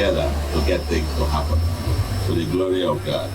together to get things to happen. To the glory of God.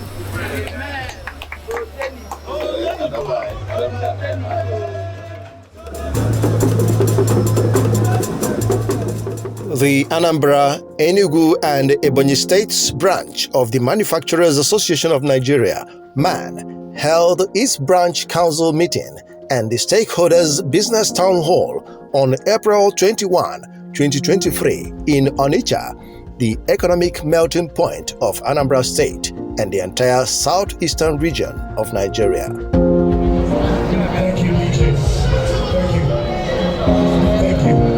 The Anambra, Enugu, and Ebonyi States branch of the Manufacturers Association of Nigeria, MAN, held its branch council meeting and the stakeholders' business town hall on April 21, 2023 in Onitsha, the economic melting point of Anambra State and the entire southeastern region of Nigeria. Thank you, DJ. Thank you.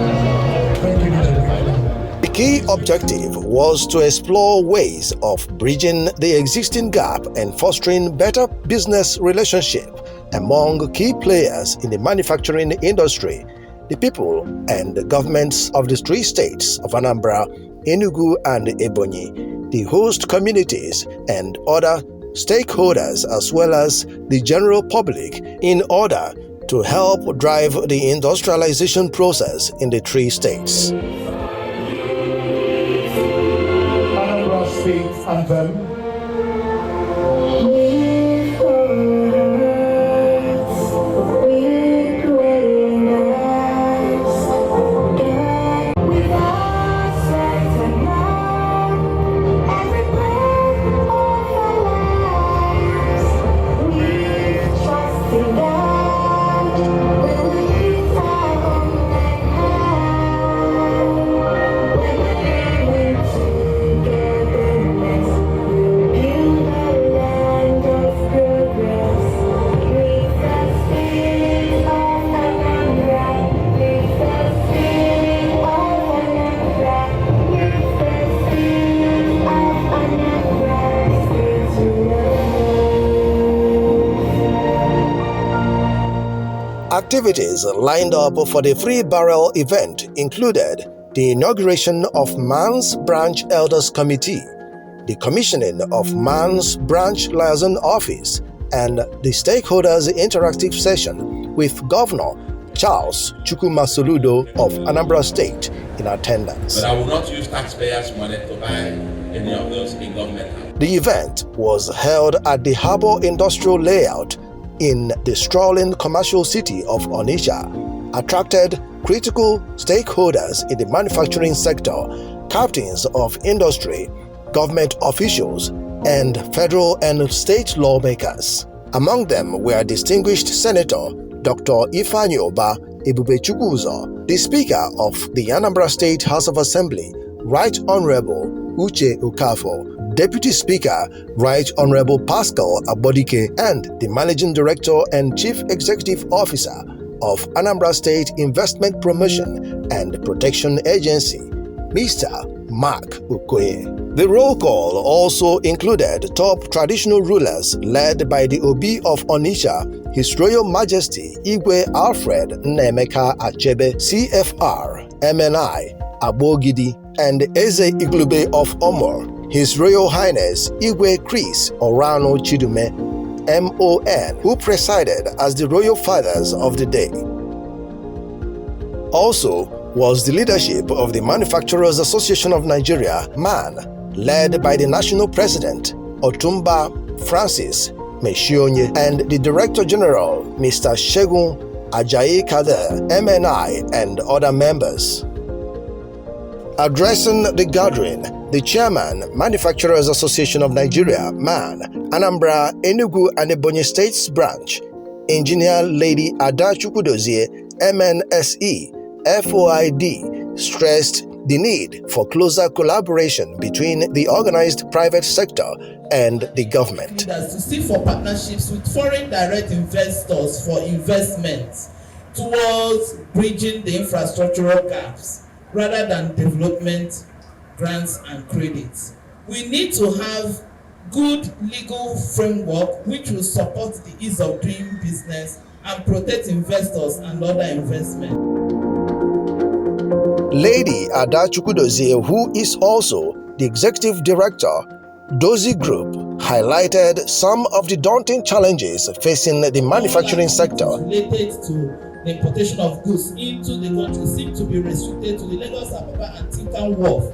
The key objective was to explore ways of bridging the existing gap and fostering better business relationship among key players in the manufacturing industry, the people and the governments of the three states of Anambra, Enugu, and Ebonyi, the host communities, and other stakeholders, as well as the general public, in order to help drive the industrialization process in the three states. Anambra State Anthem. Activities lined up for the Free Barrel event included the inauguration of MAN's Branch Elders Committee, the commissioning of MAN's Branch Liaison Office, and the stakeholders' interactive session with Governor Charles CHUKWUMA SOLUDO of Anambra State in attendance. But I will not use taxpayers' money to buy any of those in government. The event was held at the Harbour Industrial Layout in the sprawling commercial city of Onitsha, attracted critical stakeholders in the manufacturing sector, captains of industry, government officials, and federal and state lawmakers. Among them were distinguished Senator Dr. Ifeanyi Oba Ebubechukwu, the Speaker of the Anambra State House of Assembly, Right Honorable Uche Okafor, Deputy Speaker, Right Honorable Pascal Abodike, and the Managing Director and Chief Executive Officer of Anambra State Investment Promotion and Protection Agency, Mr. Mark Okoye. The roll call also included top traditional rulers led by the Obi of Onitsha, His Royal Majesty Igwe Alfred Nnemeka Achebe, CFR, MNI, Abogidi, and Eze Iglube of Omor, His Royal Highness Igwe Chris Orano Chidume, MON, who presided as the Royal Fathers of the day. Also was the leadership of the Manufacturers Association of Nigeria, MAN, led by the National President, Otumba Francis Meshionye, and the Director General, Mr. Shegun Ajayi Kader, MNI, and other members. Addressing the gathering, the chairman, Manufacturers Association of Nigeria, MAN, Anambra, Enugu, and Ebonyi States branch, Engineer Lady Ada Chukwudozie, MNSE, FOID, stressed the need for closer collaboration between the organized private sector and the government. To seek for partnerships with foreign direct investors for investments towards bridging the infrastructural gaps rather than development grants and credits. We need to have good legal framework which will support the ease of doing business and protect investors and other investment. Lady Ada Chukwudozie, who is also the executive director, Dozie Group, highlighted some of the daunting challenges facing the manufacturing sector. Related to the importation of goods into the country seem to be restricted to the Lagos Apapa and Tinkan Wharf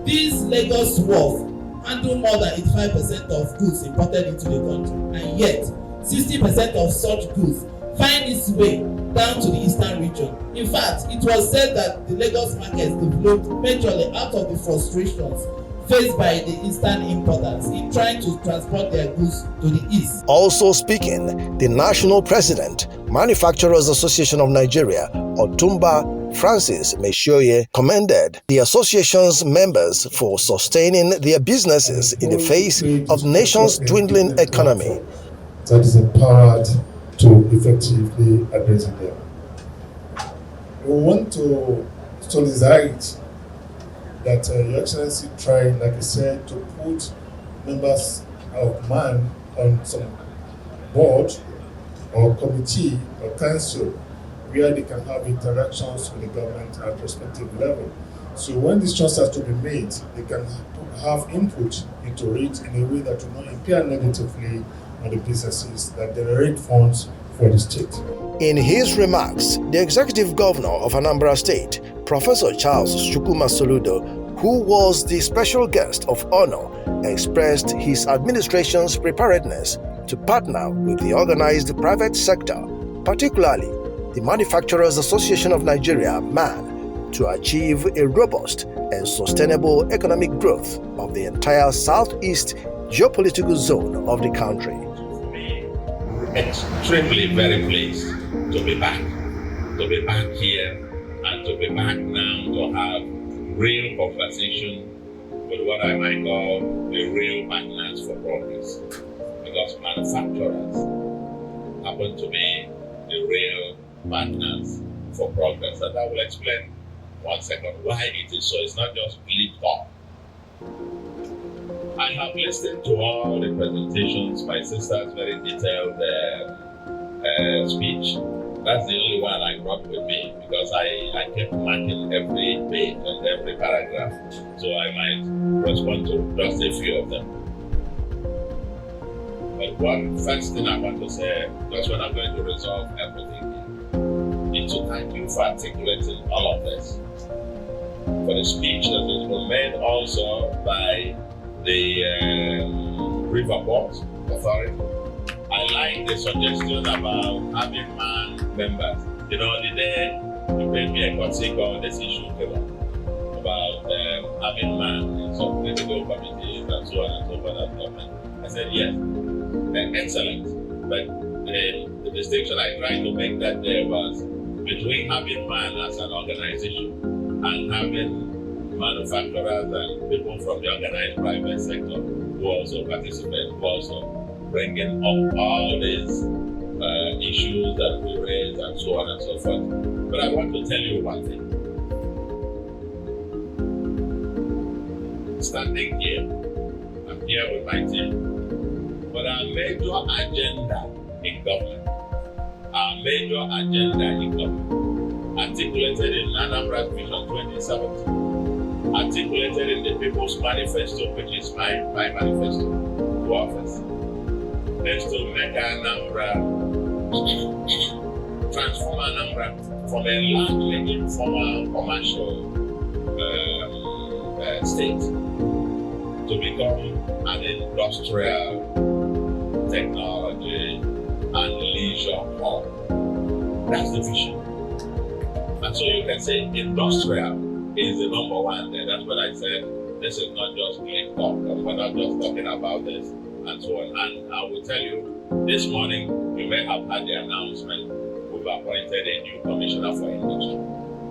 This Lagos wharf handle more than 85% of goods imported into the country, and yet 60% of such goods find its way down to the eastern region. In fact, it was said that the Lagos markets developed majorly out of the frustrations faced by the eastern importers in trying to transport their goods to the east. Also speaking, the National President, Manufacturers Association of Nigeria, Otumba Francis Meshoye, commended the association's members for sustaining their businesses in the face of the nation's dwindling economy. That is empowered to effectively address them. We want to solicit that Your Excellency try, like I said, to put members of MAN on some board or committee or council where they can have interactions with the government at respective level. So when these choices are to be made, they can have input into it in a way that will not impair negatively on the businesses that generate funds for the state. In his remarks, the executive governor of Anambra State, Professor Charles CHUKWUMA Soludo, who was the special guest of honor, expressed his administration's preparedness to partner with the organized private sector, particularly the Manufacturers Association of Nigeria, MAN, to achieve a robust and sustainable economic growth of the entire southeast geopolitical zone of the country. Extremely very pleased to be back here and to be back now to have real conversation with what I might call the real partners for progress, because manufacturers happen to be the real partners for progress, and I will explain 1 second why it is so. It's not just lip talk. I have listened to all the presentations, my sister's very detailed speech. That's the only one I brought with me because I kept marking every page and every paragraph, so I might respond to just a few of them. But one first thing I want to say, that's when I'm going to resolve everything, is to thank you for articulating all of this. For the speech that has been made also by the River Port Authority. I like the suggestion about having MAN members. You know, the day you paid me a courtesy call, this issue came up about having MAN in some critical committees and so on and so forth as government. I said yes, excellent. But the distinction I tried to make that day was between having MAN as an organization and having manufacturers and people from the organized private sector who also participate, who also bringing up all these issues that we raise and so on and so forth. But I want to tell you one thing. Standing here, I'm here with my team, but our major agenda in government, articulated in Anambra Vision 2017, articulated in the People's Manifesto, which is my manifesto to office, is to make Anambra, transform Anambra from a largely informal commercial state to become an industrial, technology and leisure hub. That's the vision. And so you can say industrial is the number one there. That's what I said. This is not just click talk. We're not just talking about this and so on. And I will tell you, this morning you may have had the announcement. We've appointed a new commissioner for industry,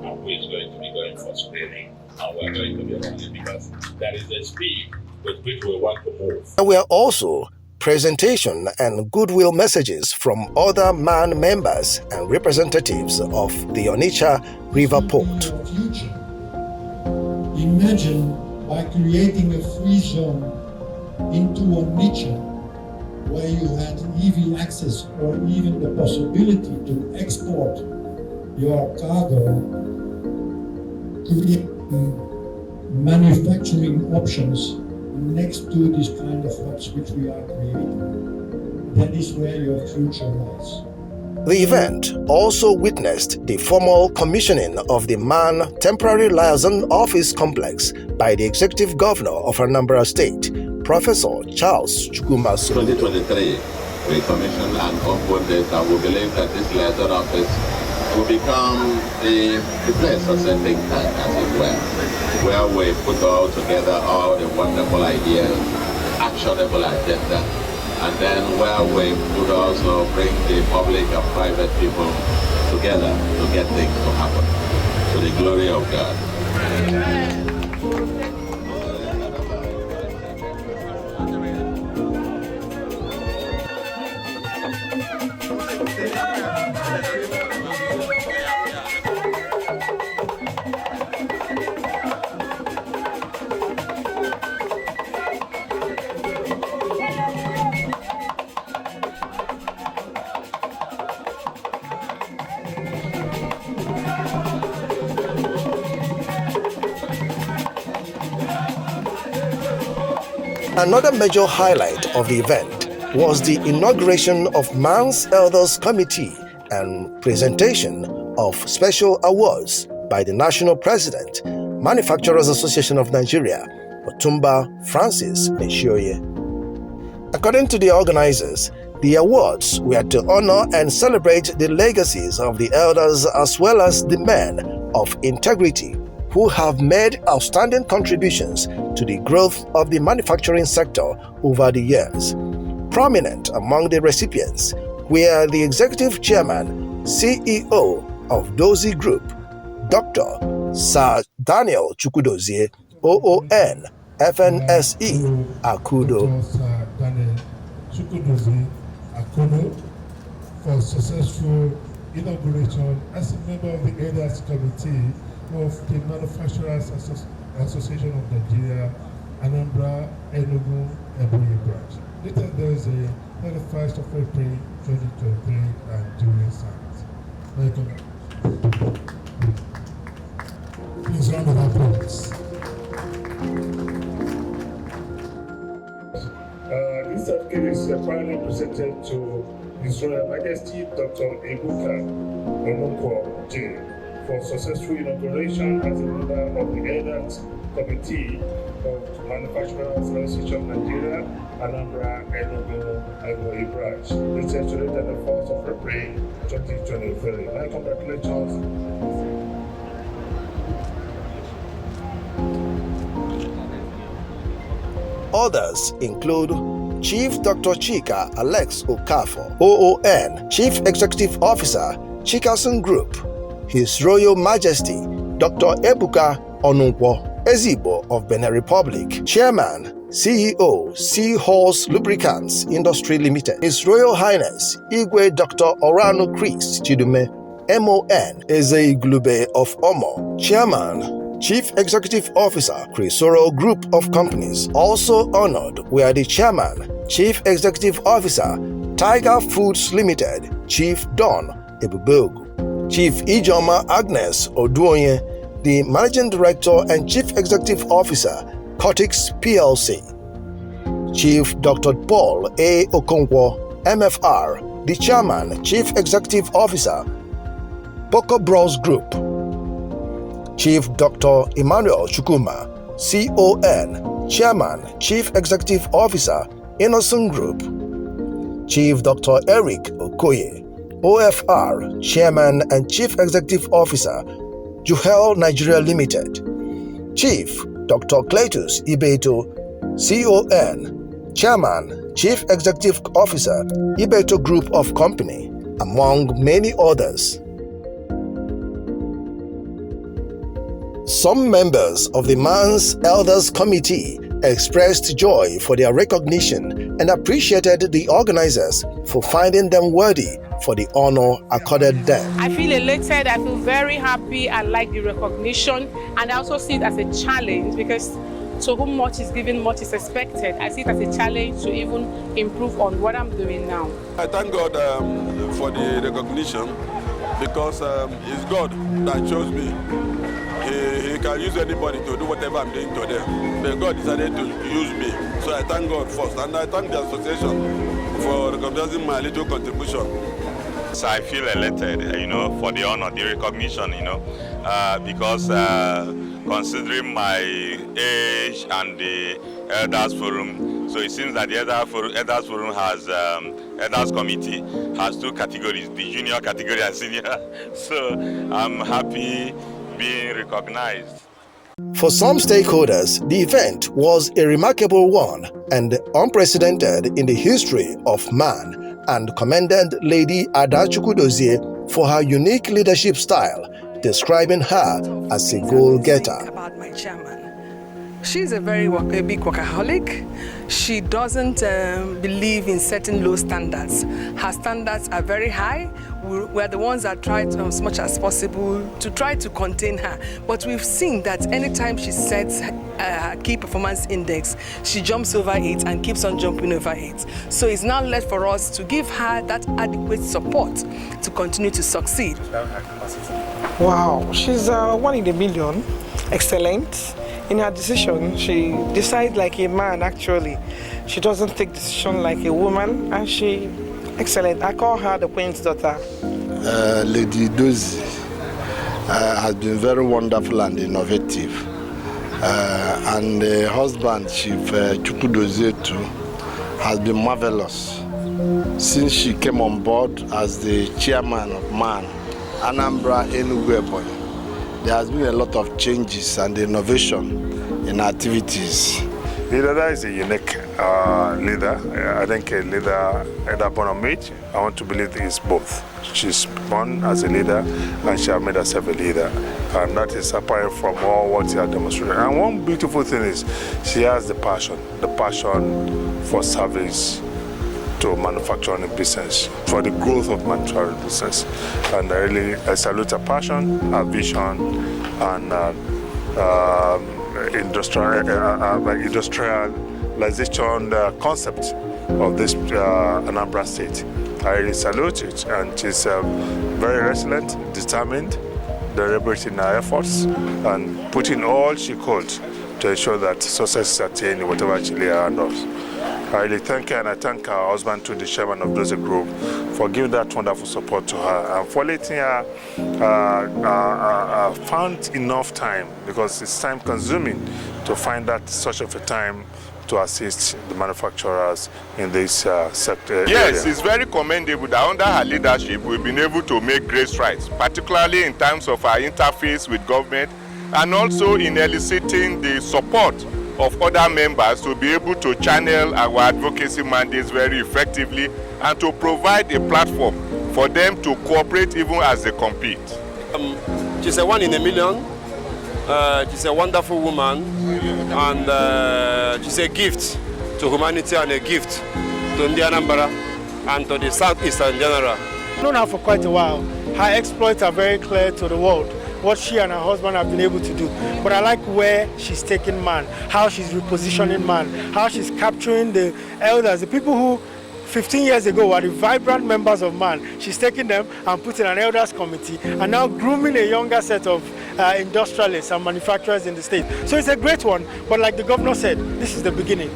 and who is going to be going for screening, and we're going to be running because there is a speed with which we want to move. There were also presentation and goodwill messages from other MAN members and representatives of the Onitsha River Port. Imagine by creating a free zone into Onitsha where you had easy access or even the possibility to export your cargo, creating manufacturing options next to this kind of hubs which we are creating. That is where your future lies. The event also witnessed the formal commissioning of the Man Temporary Liaison Office Complex by the Executive Governor of Anambra State, Professor Charles CHUKWUMA. 2023, we commissioned and opened it, and we believe that this liaison office will become the place of a think tank, as it were, where we put all together all the wonderful ideas, actionable agenda, and then where we could also bring the public and private people together to get things to happen, to the glory of God. Another major highlight of the event was the inauguration of Man's Elders Committee and presentation of special awards by the National President, Manufacturers Association of Nigeria, Otumba Francis Meshoye. According to the organizers, the awards were to honor and celebrate the legacies of the elders as well as the men of integrity who have made outstanding contributions to the growth of the manufacturing sector over the years. Prominent among the recipients were the Executive Chairman, CEO of Dozie Group, Dr. Sir Daniel Chukwudozie, OON, FNSE, Akudo. Dr. Sir Daniel Chukwudozie, Akudo, for successful inauguration as a member of the Elders Committee of the Manufacturers Association of Nigeria, Anambra, Enugu, Ebonyi branch. Later, there is a 31st of April 2023 and during service. Welcome. Please round of applause. This certificate is finally presented to His Royal Majesty Dr. Ebuka Onukwo J. for successful inauguration as a member of the Elders Committee of Manufacturers Association of Nigeria, Anambra, Enugu, Ebonyi branch. This is today the 1st of April 2023. My congratulations. Others include Chief Dr. Chika Alex Okafor, OON, Chief Executive Officer, Chikason Group, His Royal Majesty Dr. Ebuka Onukwo Ezigbo of Benin Republic, Chairman, CEO, Seahorse Lubricants Industry Limited, His Royal Highness Igwe Dr. Orano Chris Chidume, MON Eze Iglube of Omo, Chairman, Chief Executive Officer, Crisoro Group of Companies. Also honored were the Chairman, Chief Executive Officer, Tiger Foods Limited, Chief Don Ebubegu, Chief Ijoma Agnes Oduonye, the Managing Director and Chief Executive Officer, Cortex PLC, Chief Dr. Paul A. Okonkwo, MFR, the Chairman, Chief Executive Officer, Boko Bros Group, Chief Dr. Emmanuel CHUKWUMA, CON, Chairman, Chief Executive Officer, Innocent Group, Chief Dr. Eric Okoye, OFR, Chairman and Chief Executive Officer, Juhel Nigeria Limited, Chief Dr. Cletus Ibeto, CON, Chairman, Chief Executive Officer, Ibeto Group of Company, among many others. Some members of the Man's Elders Committee expressed joy for their recognition and appreciated the organizers for finding them worthy for the honor accorded them. I feel elated, I feel very happy, I like the recognition, and I also see it as a challenge because to whom much is given, much is expected. I see it as a challenge to even improve on what I'm doing now. I thank God for the recognition because it's God that chose me. He can use anybody to do whatever I'm doing today. But God decided to use me. So I thank God first. And I thank the association for recognizing my little contribution. I feel elated, for the honor, the recognition, because considering my age and the Elders Forum, so it seems that the Elders Forum has Elders Committee has two categories, the junior category and senior. So I'm happy being recognized. For some stakeholders, the event was a remarkable one and unprecedented in the history of man, and commended Lady Ada Chukwudozie for her unique leadership style, describing her as a goal-getter. About my chairman, she's a big workaholic. She doesn't believe in setting low standards. Her standards are very high. We're the ones that try to, as much as possible to try to contain her. But we've seen that anytime she sets a key performance index, she jumps over it and keeps on jumping over it. So it's now left for us to give her that adequate support to continue to succeed. Wow, she's one in a million. Excellent. In her decision, she decides like a man, actually. She doesn't take decision like a woman, and she, excellent. I call her the Queen's daughter. Lady Dozie has been very wonderful and innovative. And the husband, Chief Chukwudozie too, has been marvelous. Since she came on board as the chairman of MAN, Anambra Inaugurates, there has been a lot of changes and innovation in activities. Leader is a unique leader. I think a leader either born or made. I want to believe it's both. She's born as a leader and she has made herself a leader. And that is apart from all what she has demonstrated. And one beautiful thing is she has the passion for service to manufacturing business, for the growth of manufacturing business. And I salute her passion, her vision, and industrialization concept of this Anambra State. I really salute it, and she's very resilient, determined, deliberate in her efforts, and putting all she could to ensure that success is attained in whatever she lay her hand on. I really thank her, and I thank her husband, to the chairman of Dozie Group, for giving that wonderful support to her and for letting her found enough time, because it's time consuming to find that such of a time to assist the manufacturers in this sector. Yes, it's very commendable that under her leadership we've been able to make great strides, particularly in terms of our interface with government and also in eliciting the support of other members to be able to channel our advocacy mandates very effectively and to provide a platform for them to cooperate even as they compete. She's a one in a million. She's a wonderful woman, and she's a gift to humanity and a gift to Anambra and to the Southeast in general. I've known her for quite a while. Her exploits are very clear to the world, what she and her husband have been able to do. But I like where she's taking man, how she's repositioning man, how she's capturing the elders, the people who 15 years ago were the vibrant members of MAN. She's taking them and putting an elders committee and now grooming a younger set of industrialists and manufacturers in the state. So it's a great one, but like the governor said, this is the beginning.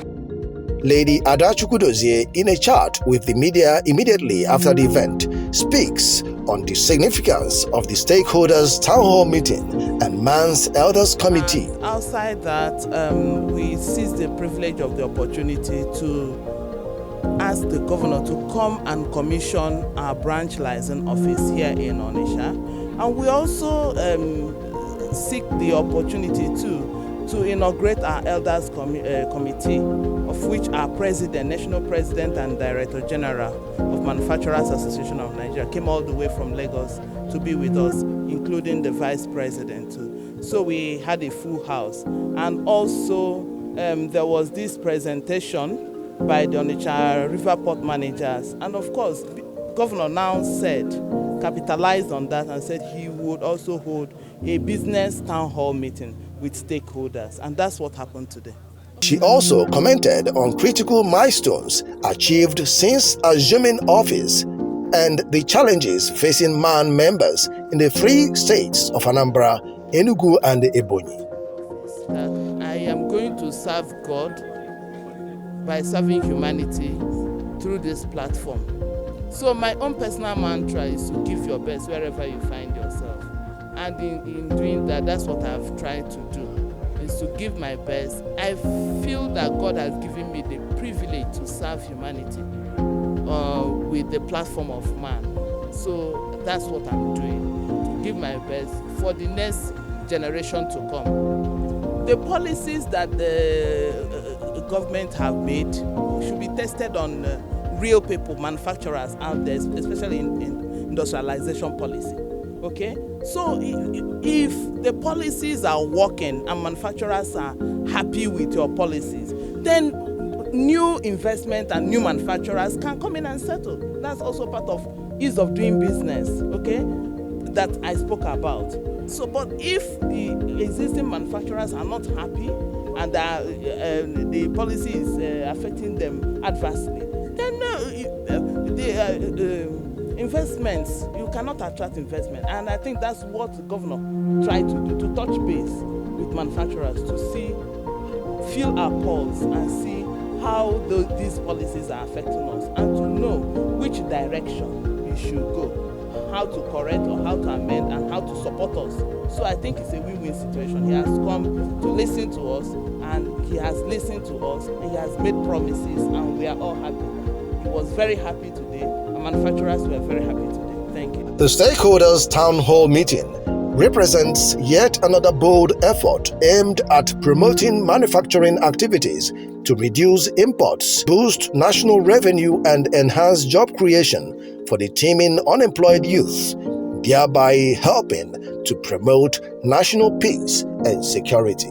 Lady Ada Chukwudozie, in a chat with the media immediately after the event, speaks on the significance of the stakeholders' town hall meeting and MAN's Elders Committee. Outside that, we seized the privilege of the opportunity to ask the governor to come and commission our branch liaison office here in Onitsha. And we also seek the opportunity to inaugurate our Elders Committee, of which our president, national president and director general of Manufacturers Association of Nigeria came all the way from Lagos to be with us, including the vice president too. So we had a full house. And also there was this presentation by the Onitsha River Port managers. And of course, the governor now said, capitalized on that and said he would also hold a business town hall meeting with stakeholders. And that's what happened today. She also commented on critical milestones achieved since assuming office and the challenges facing MAN members in the three states of Anambra, Enugu, and Ebonyi. I am going to serve God by serving humanity through this platform. So my own personal mantra is to give your best wherever you find yourself. And in doing that, that's what I've tried to do, is to give my best. I feel that God has given me the privilege to serve humanity with the platform of man. So that's what I'm doing, to give my best for the next generation to come. The policies that the government have made should be tested on real people, manufacturers out there, especially in industrialization policy. Okay? So if the policies are working and manufacturers are happy with your policies, then new investment and new manufacturers can come in and settle. That's also part of ease of doing business, okay, that I spoke about. So, but if the existing manufacturers are not happy and the policy is affecting them adversely, then investments, you cannot attract investment. And I think that's what the governor tried to do, to touch base with manufacturers, to see, feel our pulse and see how these policies are affecting us, and to know which direction we should go, how to correct or how to amend and how to support us. So I think it's a win-win situation. He has come to listen to us, and he has listened to us, and he has made promises, and we are all happy. He was very happy today, and manufacturers were very happy today. Thank you. The stakeholders' town hall meeting represents yet another bold effort aimed at promoting manufacturing activities to reduce imports, boost national revenue, and enhance job creation for the teeming unemployed youth, thereby helping to promote national peace and security.